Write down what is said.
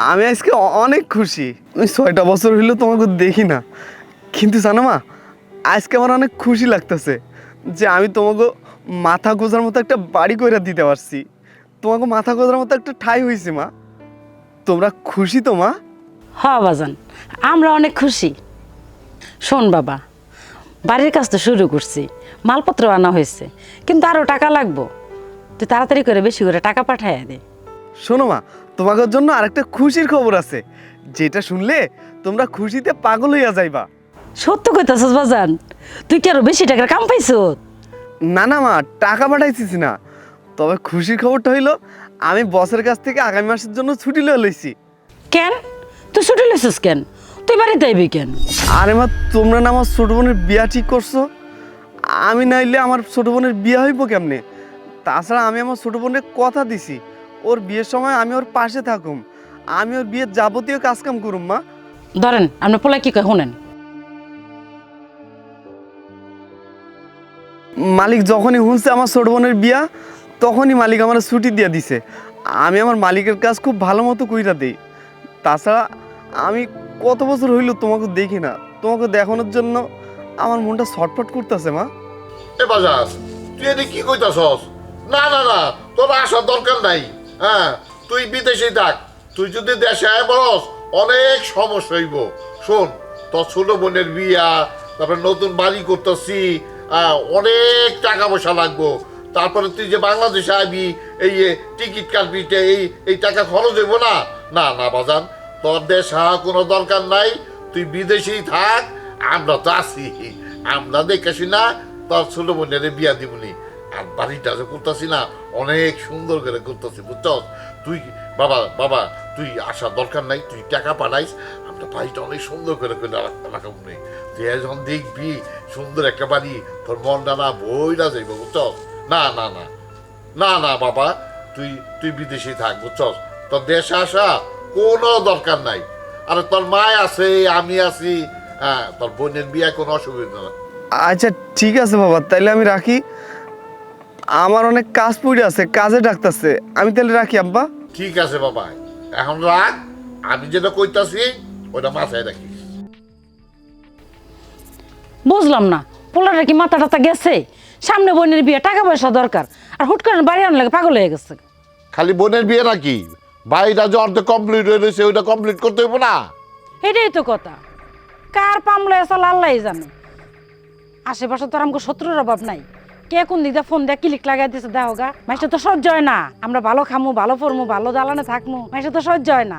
আমি আজকে অনেক খুশি। আমি 6টা বছর হইলো তোমাকে দেখি না, কিন্তু জানো মা, আজকে আমার অনেক খুশি লাগতেছে যে আমি তোমাকে মাথা গোজার মতো একটা বাড়ি করে দিতে পারছি। তোমাকে মাথা গোজার মতো একটা ঠাঁই হয়েছে মা। তোমরা খুশি তো মা? হ্যাঁ বাজান, আমরা অনেক খুশি। শোন বাবা, বাড়ির কাজ তো শুরু করছি, মালপত্র আনা হয়েছে, কিন্তু আরও টাকা লাগবো। তুই তাড়াতাড়ি করে বেশি করে টাকা পাঠাইয়া দে। শোনো মা, তোমাদের জন্য আরেকটা খুশির খবর আছে, যেটা শুনলে তোমরা খুশিতে পাগল হইয়া যাইবা। সত্য কইতাছস বাজান? তুই কি আরো বেশি টাকার কাম পাইছ? না না মা, টাকা পাঠাইছিস না, তবে খুশির খবরটা হইলো আমি বসের কাছ থেকে আগামী মাসের জন্য ছুটি লয়ে লইছি। কেন তুই ছুটি লইছিস কেন? তুই বাড়িতে আইবি কেন? আরে মা, তোমরা না আমার ছোট বোনের বিয়া ঠিক করছো, আমি নাইলে আমার ছোট বোনের বিয়া হইব কেমনে? তাছাড়া আমি আমার ছোট বোনের কথা দিছি, ওর বিয়ের সময় আমি ওর পাশে থাকুম, আমি ওর বিয়ের যাবতীয় কাজকাম করুম মা। ধরেন আপনার পোলা কি কয় শুনেন। মালিক যখনই শুনছে আমার ছোট বোনের বিয়া, তখনই মালিক আমার ছুটি দিয়ে দিছে। আমি আমার মালিকের কাজ খুব ভালো মতো কইরা দেই। তাছাড়া আমি কত বছর হইল তোমাকে দেখি না, তোমাকে দেখানোর জন্য আমার মনটা ছটফট করতেছে মা। এ বাজার, তুই এদিকে কি কইতাছস? না না না, তোর আসার দরকার নাই। হ্যাঁ, তুই বিদেশে থাক। তুই যদি দেশে আয় বলস, অনেক সমস্যা হইব। শোন, তোর ছোট বোনের বিয়া, তারপরে নতুন বাড়ি করতেছি, অনেক টাকা পয়সা লাগবো। তারপরে তুই যে বাংলাদেশে আইবি, এই টিকিট কাটবি, এই টাকা খরচ হইব না। না না বাজান, তোর দেশে কোনো দরকার নাই। তুই বিদেশেই থাক, আমরা তো আছি। আমরা দেখেছি না তোর ছোট বোনের বিয়া দিবনি। আর বাড়িটা যে করতেছি না, অনেক সুন্দর করে করতেছি, বুঝছস? তুই বাবা বাবা তুই আসার দরকার নাই, তুই টাকা পাঠাইস, আমরা বাড়িটা অনেক সুন্দর করে রাখাবো নেই। তুই যখন দেখবি সুন্দর একটা বাড়ি, তোর মনটা না বইরা যাইব, বুঝছস? না না না না না বাবা, তুই বিদেশে থাক, বুঝছস? তোর দেশে আসা কোনো দরকার নাই। আরে তোর মা আছে, আমি আছি। হ্যাঁ, তোর বোনের বিয়ে কোনো অসুবিধা না। আচ্ছা ঠিক আছে বাবা, তাইলে আমি রাখি, আমার অনেক কাজ পড়ে আছে, কাজে ডাকতেছে। আমি তাহলে রাখি আব্বা। ঠিক আছে বাবা, এখন রাখ। আমি যেটা কইতাছি ওটা মাথায় রাখিস। বুঝলাম না, পোলাটা কি মাথা টাথা গেছে? সামনে বোনের বিয়ে, টাকা পয়সা দরকার, আর হুট করে বাড়ি আনলে পাগল হয়ে গেছে। খালি বোনের বিয়ে নাকি, বাড়িটা যে অর্ধেক কমপ্লিট হয়ে রয়েছে, ওইটা কমপ্লিট করতে হইব না? এটাই তো কথা। কার পামলে আসলে আল্লাহ জানে। আশেপাশে তো আর আমাকে শত্রুর অভাব নাই। কে কোন দিক দিয়ে ফোন দিয়ে ক্লিক লাগাই দিচ্ছে, দেখো গা। মাইসে তো সহ্য হয় না। আমরা ভালো খামু, ভালো পরমু, ভালো জ্বালানে থাকমু, মাইসে তো সহ্য হয় না।